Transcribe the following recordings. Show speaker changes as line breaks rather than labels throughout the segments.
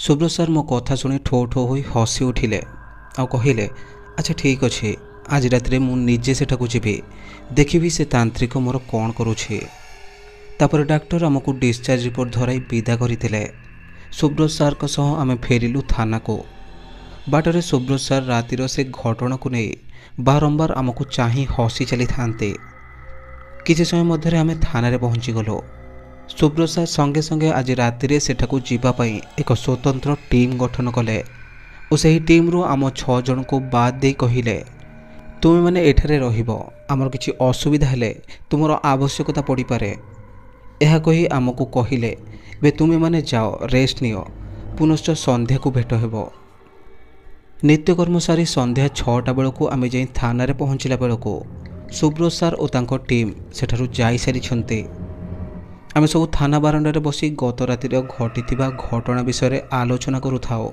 सुब्रत सार मो कथा शुणी ठो ठो हो हसी उठिले आ कहले अच्छा ठीक अच्छे आज रात मु निजे सेठाकू जीवी देखी से तांत्रिक मोर कौन करुछे। तापर डाक्टर आमको डिस्चार्ज रिपोर्ट धराई विदा करते। सुब्रत सार आम फेरिलु थाना को। बाटरे सुब्रत सार रातिर से घटना को नहीं बारंबार आमको चाह हसी चली थांते। किसी समय मध्य आम थाना पहुँची गलु। सुब्रत सार संगे संगे आज रातिर सेठाकू जीवाई एक स्वतंत्र टीम गठन कले और सही टीम रू आम 6 जन को बाद दे कहले तुम्हें मैंने एठारे रहिबो आमर किछि असुविधा हेले तुमर आवश्यकता पड़ी पारे। यह कही आमको कहले बे तुम्हें मैंने जाओ रेस्ट नियो पुनश्च संध्या को भेट हेबो। नित्यकर्म सारी संध्या 6टा बेलू आम जाई थाना रे पहुँचला बेलू सुब्रत सार और तांको टीम सेठारु जाई सारी। आम सब थाना बारंडारे बसी गत रातिर घटी घटना विषय आलोचना करुथाओ।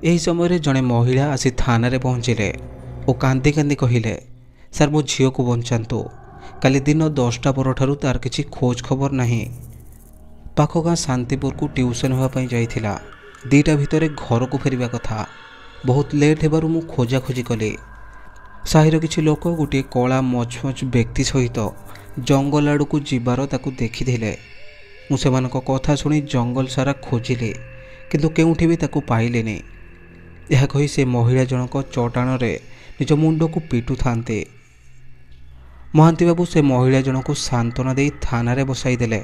यही समय जड़े महिला आसी थाना रे पहुँचले और कांदी कांदी कहले सार मो झील को बंचातु काली दिन 10टा पर ठारू तार किछि खोज खबर नहीं। पाख गाँ शांतिपुर को ट्यूशन होगापाई जाइथिला 2टा भितर घर को फेरिबा कथा। बहुत लेट हेबारु मु खोजाखोजी कली। साहिर किछि लोक गोटे कला मचमच व्यक्ति सहित जंगल आड़ को जीवार ताकू देखिथिले। मु सेमानक कथा शुणी जंगल सारा खोजिली किंतु केउठी भी ताकू पाइलेनी। यह कही से महिला जनक चटाण रे निज मुंड को पिटु थांते। महांती बाबू से महिला जन को सांत्वना दे थाना रे बसाई देले।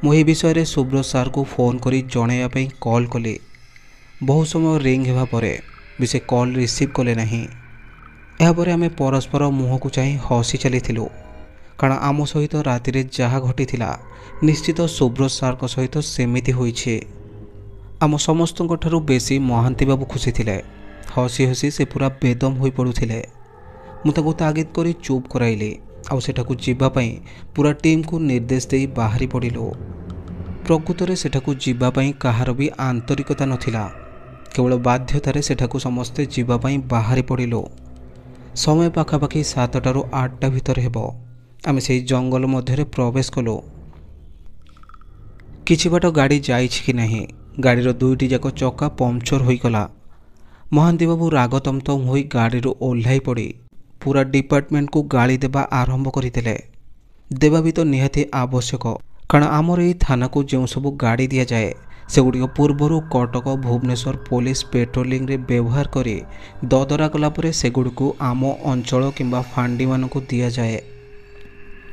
मु ए विषय सुब्रत सार को फोन करी जणाइबा कॉल कली। बहु समय रिंग हेबा परे भी से कॉल रिसीव कले नहीं। यह परे आमे परस्पर मुह को चाहि हसी चलीथिलु कारण आम सहित राति जहाँ घटी निश्चित सुब्रत सार सहित सेमिति होइछे। आम समस्त बेसी महांती बाबू खुशी थिले। हसी हसी से पूरा बेदम हो पड़ुथिले। मुझे तागिद करी चुप कराइली आउ सेठाकू जीवाई पूरा टीम को निर्देश दे बाहरी पड़िलु। प्रकृत में सेठाकू जीवाई कहार भी आंतरिकता नथिला केवल बाध्यतार सेठाकू समस्ते जीवाई बाहरी पड़िलु। समय पाखापाखि 7टा ରୁ 8टा भितर हेबो आमे से जंगल मध्य प्रवेश कलु। किछि बाट गाड़ी जाइछि कि नहीं गाड़ी रो 2टी जाक चक्का पंक्चर होई गला। महांती बाबू रागतमतम होई गाड़ी रो ओल्हाई पड़ी पूरा डिपार्टमेंट को गाली देबा आरंभ करथिले। देबा भी तो निहाती आवश्यक कारण आमर एई थाना को जो सब गाड़ी दिया जाए सेगुड़ी पूर्वर कटक भुवनेश्वर पुलिस पेट्रोलिंग रे व्यवहार करी ददरा कला परे सेगुड़ी को आम अंचल किंबा फांडी मानकु दिया जाए।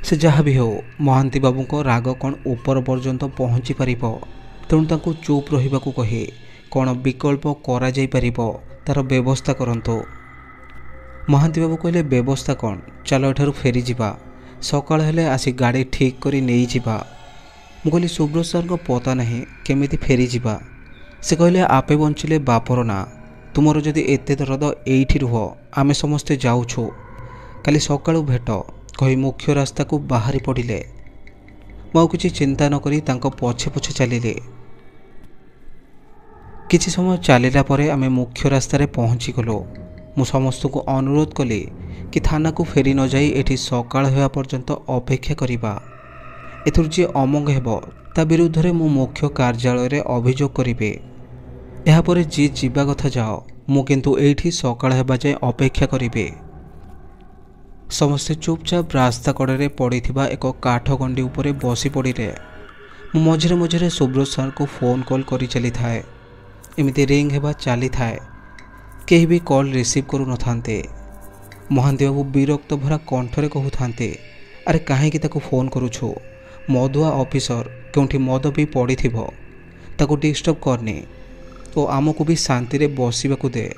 से जहाँ भी हो महांती बाबू को राग कौन ऊपर पर्यंत पहुँची पारिबो तेणु तांको चुप रहिबाकू कही कौन विकल्प करा जाई पारिबो तार व्यवस्था करंतो। महांती बाबू कहले व्यवस्था कौन चलो एठारु फेरी जिबा सकाळ हेले आसी गाड़ी ठीक करी नहीं जिबा। मु कहली सुब्रत सार को पता नहीं केमिति फेरी जिबा। से कहले आपे बंचिले बापर ना तुमर जदि एते दरद एइठी रुह आमे समस्ते जाउछु काली सकाळु भेट कही मुख्य रास्ता को बाहरी पड़िले। मु किछि चिंता न करी तांको पछे पछे चलिले। किछि समय चलिला परे आमे मुख्य रास्ता रे पहुँची गलो। मु समस्त को अनुरोध कली कि थाना को फेरी न जाई एठी सकाळ होया पर्यंत अपेक्षा करिबा। एथुर जे अमंग हेबो ता विरुद्ध रे मु मुख्य कार्यालय रे अभियोग करिबे। एहा परे जे जीवा कथा जाओ मु किंतु एठी सकाळ हेबा जाय अपेक्षा करिबे। समस्ते चुपचाप रास्ता कड़े पड़ी एक काठ गंडी उपरे बसी पड़े। मझे मझे सुब्रत सार को फोन कॉल करी चली थाए। एमती रिंग हेबा चली थाए केही भी कॉल रिसीव करू न थांते। महांती बाबू विरक्त भरा कंठरे कहू थांते अरे काहे कि ताको फोन करूछु मधुआ ऑफिसर क्योंठी मद भी पड़ी थिबो ताको डिस्टर्ब करनी और आमको भी शांति रे बसिबाकू दे।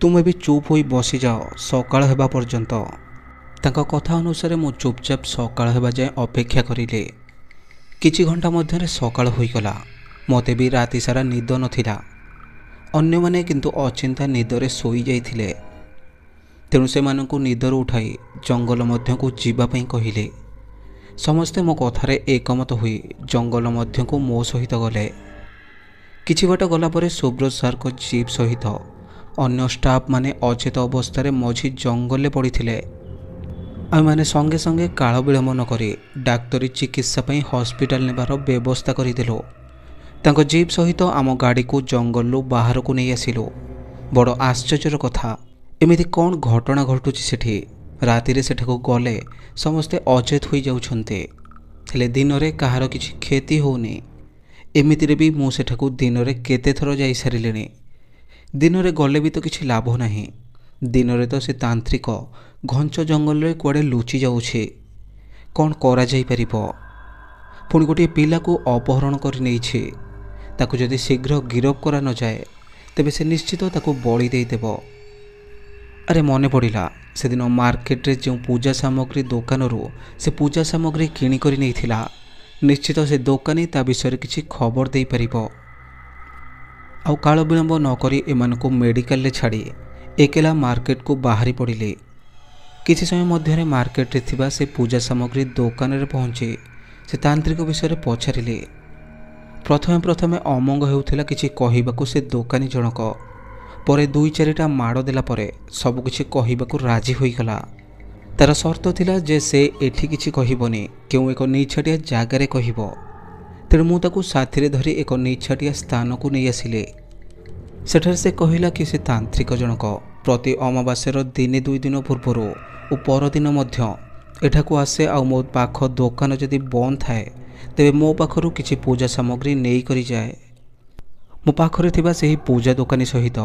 तुम भी चुप हो बसी जाओ सकाळ हेबा पर्यंत। तांका कथा अनुसार मु चुपचाप सकाळ हेबा जाए अपेक्षा करिले। किछि घंटा मध्यरे सकाळ होई गला। मते भी राति सारा निद नथिला। अन्य माने किंतु अचिंता निदरे सोई जाइथिले तेणु से मानकु निदर उठाई जंगल मध्य को जीवा पई कहिले। समस्ते मो कथारे एकमत हुई जंगल मध्य को मो सहित गले। किछि बाट गला परे सुब्रत सार को जीप सहित अन्य स्टाफ माने अचेत अवस्था मझी जंगल पड़े। आम मैंने संगे संगे काल विलंब न करी डाक्तरी चिकित्सा हॉस्पिटल नेबार व्यवस्था करदेलु। ତାଙ୍କ ଜିପ୍ ସହିତ ଆମ ଗାଡ଼ିକୁ ଜଙ୍ଗଲରୁ ବାହାରକୁ ନେଇ ଆସିଲୁ। ବଡ଼ ଆଶ୍ଚର୍ଯ୍ୟର କଥା, ଏମିତି କ'ଣ ଘଟଣା ଘଟୁଛି ସେଠି। ରାତିରେ ସେଠାକୁ ଗଲେ ସମସ୍ତେ ଅଚେତ ହୋଇଯାଉଛନ୍ତି, ହେଲେ ଦିନରେ କାହାର କିଛି କ୍ଷତି ହେଉନି। ଏମିତିରେ ବି ମୁଁ ସେଠାକୁ ଦିନରେ କେତେ ଥର ଯାଇସାରିଲିଣି। ଦିନରେ ଗଲେ ବି ତ କିଛି ଲାଭ ନାହିଁ। ଦିନରେ ତ ସେ ତାନ୍ତ୍ରିକ ଘଞ୍ଚ ଜଙ୍ଗଲରେ କୁଆଡ଼େ ଲୁଚି ଯାଉଛି। କ'ଣ କରାଯାଇପାରିବ? ପୁଣି ଗୋଟିଏ ପିଲାକୁ ଅପହରଣ କରି ନେଇଛି। ତାକୁ ଯଦି ଶୀଘ୍ର ଗିରଫ କରା ନଯାଏ ତେବେ ସେ ନିଶ୍ଚିତ ତାକୁ ବଳି ଦେଇଦେବ। ଆରେ ମନେ ପଡ଼ିଲା, ସେଦିନ ମାର୍କେଟରେ ଯେଉଁ ପୂଜା ସାମଗ୍ରୀ ଦୋକାନରୁ ସେ ପୂଜା ସାମଗ୍ରୀ କିଣିକରି ନେଇଥିଲା, ନିଶ୍ଚିତ ସେ ଦୋକାନୀ ତା ବିଷୟରେ କିଛି ଖବର ଦେଇପାରିବ। ଆଉ କାଳ ବିଳମ୍ବ ନକରି ଏମାନଙ୍କୁ ମେଡ଼ିକାଲରେ ଛାଡ଼ି ଏକେଲା ମାର୍କେଟକୁ ବାହାରି ପଡ଼ିଲି। କିଛି ସମୟ ମଧ୍ୟରେ ମାର୍କେଟରେ ଥିବା ସେ ପୂଜା ସାମଗ୍ରୀ ଦୋକାନରେ ପହଞ୍ଚି ସେ ତାନ୍ତ୍ରିକ ବିଷୟରେ ପଚାରିଲି। ପ୍ରଥମେ ଅମଙ୍ଗ ହେଉଥିଲା କିଛି କହିବାକୁ ସେ ଦୋକାନୀ ଜଣକ। ପରେ 2-4ଟା ମାଡ଼ ଦେଲା ପରେ ସବୁକିଛି କହିବାକୁ ରାଜି ହୋଇଗଲା। ତାର ସର୍ତ୍ତ ଥିଲା ଯେ ସେ ଏଠି କିଛି କହିବନି, କେଉଁ ଏକ ନିଛାଟିଆ ଜାଗାରେ କହିବ। ତେଣୁ ମୁଁ ତାକୁ ସାଥିରେ ଧରି ଏକ ନିଛାଟିଆ ସ୍ଥାନକୁ ନେଇ ଆସିଲି। ସେଠାରେ ସେ କହିଲା କି ସେ ତାନ୍ତ୍ରିକ ଜଣକ ପ୍ରତି ଅମାବାସ୍ୟାର ଦିନେ 2 ଦିନ ପୂର୍ବରୁ ଓ ପରଦିନ ମଧ୍ୟ ଏଠାକୁ ଆସେ, ଆଉ ମୋ ପାଖ ଦୋକାନ ଯଦି ବନ୍ଦ ଥାଏ ତେବେ ମୋ ପାଖରୁ କିଛି ପୂଜା ସାମଗ୍ରୀ ନେଇକରି ଯାଏ। ମୋ ପାଖରେ ଥିବା ସେହି ପୂଜା ଦୋକାନୀ ସହିତ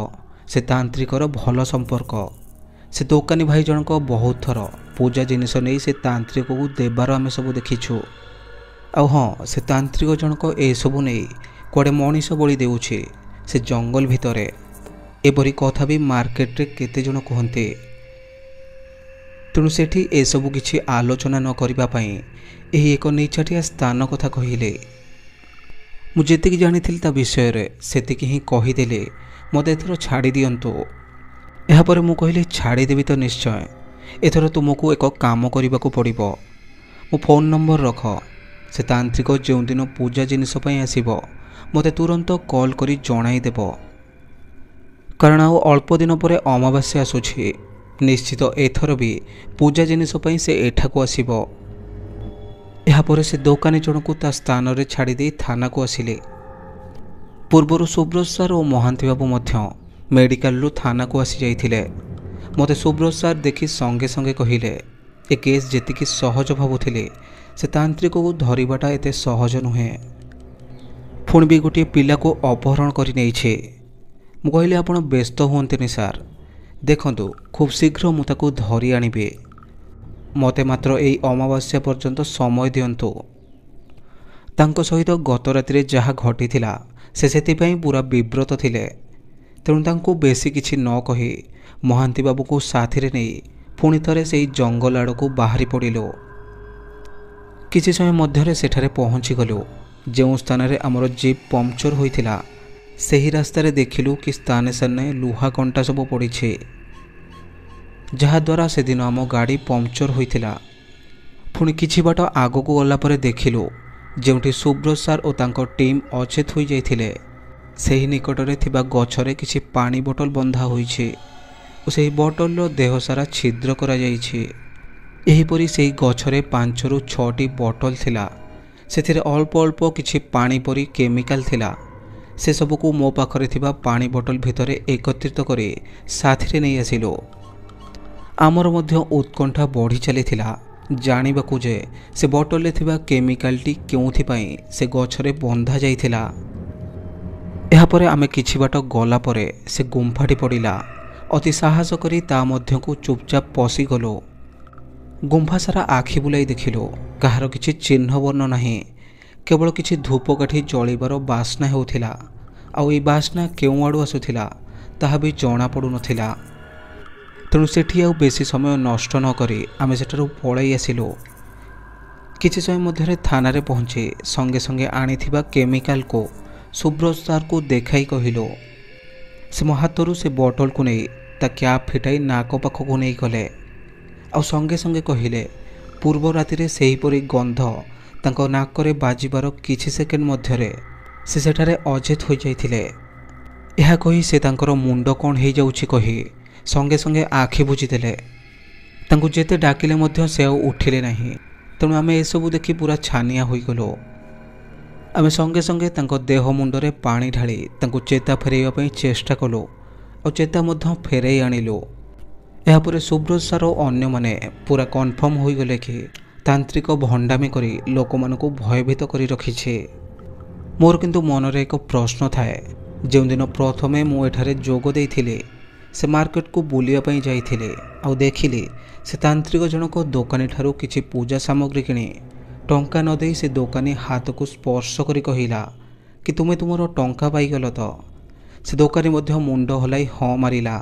ସେ ତାନ୍ତ୍ରିକର ଭଲ ସମ୍ପର୍କ। ସେ ଦୋକାନୀ ଭାଇ ଜଣକ ବହୁତ ଥର ପୂଜା ଜିନିଷ ନେଇ ସେ ତାନ୍ତ୍ରିକକୁ ଦେବାର ଆମେ ସବୁ ଦେଖିଛୁ। ଆଉ ହଁ, ସେ ତାନ୍ତ୍ରିକ ଜଣକ ଏସବୁ ନେଇ କୁଆଡ଼େ ମଣିଷ ବଳି ଦେଉଛି ସେ ଜଙ୍ଗଲ ଭିତରେ। ଏପରି କଥା ବି ମାର୍କେଟରେ କେତେଜଣ କୁହନ୍ତି। ତେଣୁ ସେଠି ଏସବୁ କିଛି ଆଲୋଚନା ନ କରିବା ପାଇଁ ଏହି ଏକ ନିଛାଟିଆ ସ୍ଥାନ କଥା କହିଲେ। ମୁଁ ଯେତିକି ଜାଣିଥିଲି ତା ବିଷୟରେ ସେତିକି ହିଁ କହିଦେଲି। ମୋତେ ଏଥର ଛାଡ଼ି ଦିଅନ୍ତୁ। ଏହାପରେ ମୁଁ କହିଲି, ଛାଡ଼ିଦେବି ତ ନିଶ୍ଚୟ। ଏଥର ତୁମକୁ ଏକ କାମ କରିବାକୁ ପଡ଼ିବ। ମୋ ଫୋନ୍ ନମ୍ବର ରଖ। ସେ ତାନ୍ତ୍ରିକ ଯେଉଁଦିନ ପୂଜା ଜିନିଷ ପାଇଁ ଆସିବ ମୋତେ ତୁରନ୍ତ କଲ୍ କରି ଜଣାଇଦେବ। କାରଣ ଆଉ ଅଳ୍ପ ଦିନ ପରେ ଅମାବାସ୍ୟା ଆସୁଛି। ନିଶ୍ଚିତ ଏଥର ବି ପୂଜା ଜିନିଷ ପାଇଁ ସେ ଏଠାକୁ ଆସିବ। ଏହାପରେ ସେ ଦୋକାନୀ ଜଣକୁ ତା ସ୍ଥାନରେ ଛାଡ଼ିଦେଇ ଥାନାକୁ ଆସିଲେ। ପୂର୍ବରୁ ସୁବ୍ରତ ସାର୍ ଓ ମହାନ୍ତି ବାବୁ ମଧ୍ୟ ମେଡ଼ିକାଲରୁ ଥାନାକୁ ଆସିଯାଇଥିଲେ। ମୋତେ ସୁବ୍ରତ ସାର୍ ଦେଖି ସଙ୍ଗେ ସଙ୍ଗେ କହିଲେ, ଏ କେସ୍ ଯେତିକି ସହଜ ଭାବୁଥିଲେ ସେ ତାନ୍ତ୍ରିକକୁ ଧରିବାଟା ଏତେ ସହଜ ନୁହେଁ। ପୁଣି ବି ଗୋଟିଏ ପିଲାକୁ ଅପହରଣ କରି ନେଇଛି। ମୁଁ କହିଲି, ଆପଣ ବ୍ୟସ୍ତ ହୁଅନ୍ତୁନି ସାର୍, ଦେଖନ୍ତୁ ଖୁବ୍ ଶୀଘ୍ର ମୁଁ ତାକୁ ଧରି ଆଣିବି। ମୋତେ ମାତ୍ର ଏଇ ଅମାବାସ୍ୟା ପର୍ଯ୍ୟନ୍ତ ସମୟ ଦିଅନ୍ତୁ। ତାଙ୍କ ସହିତ ଗତ ରାତିରେ ଯାହା ଘଟିଥିଲା ସେ ସେଥିପାଇଁ ପୁରା ବିବ୍ରତ ଥିଲେ। ତେଣୁ ତାଙ୍କୁ ବେଶୀ କିଛି ନ କହି ମହାନ୍ତି ବାବୁଙ୍କୁ ସାଥିରେ ନେଇ ପୁଣି ଥରେ ସେହି ଜଙ୍ଗଲ ଆଡ଼କୁ ବାହାରି ପଡ଼ିଲୁ। କିଛି ସମୟ ମଧ୍ୟରେ ସେଠାରେ ପହଞ୍ଚିଗଲୁ। ଯେଉଁ ସ୍ଥାନରେ ଆମର ଜିପ୍ ପମ୍ପଚର ହୋଇଥିଲା ସେହି ରାସ୍ତାରେ ଦେଖିଲୁ କି ସ୍ଥାନେ ସ୍ଥାନେ ଲୁହା କଣ୍ଟା ସବୁ ପଡ଼ିଛି, ଯାହାଦ୍ୱାରା ସେଦିନ ଆମ ଗାଡ଼ି ପମ୍ପଚର ହୋଇଥିଲା। ପୁଣି କିଛି ବାଟ ଆଗକୁ ଗଲା ପରେ ଦେଖିଲୁ ଯେଉଁଠି ସୁବ୍ରତ ସାର୍ ଓ ତାଙ୍କ ଟିମ୍ ଅଚେତ ହୋଇଯାଇଥିଲେ ସେହି ନିକଟରେ ଥିବା ଗଛରେ କିଛି ପାଣି ବୋଟଲ ବନ୍ଧା ହୋଇଛି ଓ ସେହି ବୋଟଲର ଦେହ ସାରା ଛିଦ୍ର କରାଯାଇଛି। ଏହିପରି ସେହି ଗଛରେ 5ରୁ 6ଟି ବୋଟଲ ଥିଲା। ସେଥିରେ ଅଳ୍ପ ଅଳ୍ପ କିଛି ପାଣି ପରି କେମିକାଲ ଥିଲା। ସେସବୁକୁ ମୋ ପାଖରେ ଥିବା ପାଣି ବୋଟଲ ଭିତରେ ଏକତ୍ରିତ କରି ସାଥିରେ ନେଇ ଆସିଲୁ। ଆମର ମଧ୍ୟ ଉତ୍କଣ୍ଠା ବଢ଼ି ଚାଲିଥିଲା ଜାଣିବାକୁ ଯେ ସେ ବୋଟଲରେ ଥିବା କେମିକାଲଟି କେଉଁଥିପାଇଁ ସେ ଗଛରେ ବନ୍ଧା ଯାଇଥିଲା। ଏହାପରେ ଆମେ କିଛି ବାଟ ଗଲା ପରେ ସେ ଗୁମ୍ଫାଟି ପଡ଼ିଲା। ଅତି ସାହସ କରି ତା ମଧ୍ୟକୁ ଚୁପଚାପ ପଶିଗଲୁ। ଗୁମ୍ଫା ସାରା ଆଖି ବୁଲାଇ ଦେଖିଲୁ କାହାର କିଛି ଚିହ୍ନ ବର୍ଣ୍ଣ ନାହିଁ, କେବଳ କିଛି ଧୂପକାଠି ଜଳିବାର ବାସ୍ନା ହେଉଥିଲା। ଆଉ ଏହି ବାସ୍ନା କେଉଁ ଆଡ଼ୁ ଆସୁଥିଲା ତାହା ବି ଜଣାପଡ଼ୁନଥିଲା। ତେଣୁ ସେଠି ଆଉ ବେଶୀ ସମୟ ନଷ୍ଟ ନ କରି ଆମେ ସେଠାରୁ ପଳାଇ ଆସିଲୁ। କିଛି ସମୟ ମଧ୍ୟରେ ଥାନାରେ ପହଞ୍ଚି ସଙ୍ଗେ ସଙ୍ଗେ ଆଣିଥିବା କେମିକାଲକୁ ସୁବ୍ରତ ସାର୍କୁ ଦେଖାଇ କହିଲୁ। ସେ ମୋ ହାତରୁ ସେ ବୋଟଲକୁ ନେଇ ତା କ୍ୟାପ୍ ଫିଟାଇ ନାକ ପାଖକୁ ନେଇଗଲେ। ଆଉ ସଙ୍ଗେ ସଙ୍ଗେ କହିଲେ, ପୂର୍ବ ରାତିରେ ସେହିପରି ଗନ୍ଧ ତାଙ୍କ ନାକରେ ବାଜିବାର କିଛି ସେକେଣ୍ଡ ମଧ୍ୟରେ ସେ ସେଠାରେ ଅଚେତ ହୋଇଯାଇଥିଲେ। ଏହା କହି ସେ ତାଙ୍କର ମୁଣ୍ଡ କ'ଣ ହେଇଯାଉଛି କହି ସଙ୍ଗେ ସଙ୍ଗେ ଆଖି ବୁଜିଦେଲେ। ତାଙ୍କୁ ଯେତେ ଡାକିଲେ ମଧ୍ୟ ସେ ଆଉ ଉଠିଲେ ନାହିଁ। ତେଣୁ ଆମେ ଏସବୁ ଦେଖି ପୁରା ଛାନିଆ ହୋଇଗଲୁ। आमे संगे संगे तांको देह मुंडरे पानी ढाली तांको चेता फेरैया पई चेष्टा कलु और चेता मध्य फेरई आनिलु। यापर सुब्रत सार और अन्य माने पूरा कन्फर्म हो गले कि तांत्रिक भंडामी करी लोक मानकु भयभीत करी रखिछे। मोर किंतु मनरे एक प्रश्न थाए, जो दिन प्रथमे मु एठारे जोग देइथिले से मार्केट को बुलिया पई जाइथिले आउ देखिले से तांत्रिक जनक दोकानी ठारू किछि पूजा सामग्री किणी टंका न देई से दोकानी हाथ को स्पर्श करी कहिला कि तुमे तुमरो टंका पाइगल तो। से दोकानी मध्य मुंड हलाई हाँ मारिला।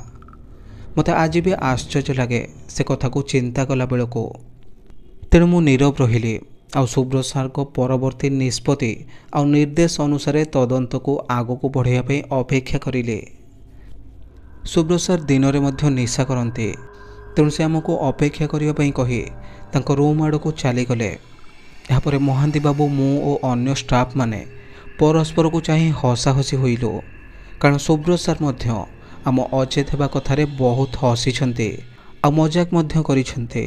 मते आज भी आश्चर्य लगे से कथा को चिंता कला बेलको। तेणु मु नीरव रहिली आउ सुब्रत सार को परवर्ती निष्पत्ति आउ निर्देश अनुसार तदंत को आग को बढ़ाइया पे अपेक्षा करिले। सुब्रत सार दिन में मध्य निशा करते, तेणु से आमको अपेक्षा करिया पई कही तांको रूम आड़ को चलीगले। यापर महांती बाबू मु और अन्य स्टाफ माने परस्पर को चाहे हसाहसी होइलु, कारण सुब्रत सार मध्य आम अचेत हेबा कथारे बहुत हसी आ मजाक मध्य करिसेंते।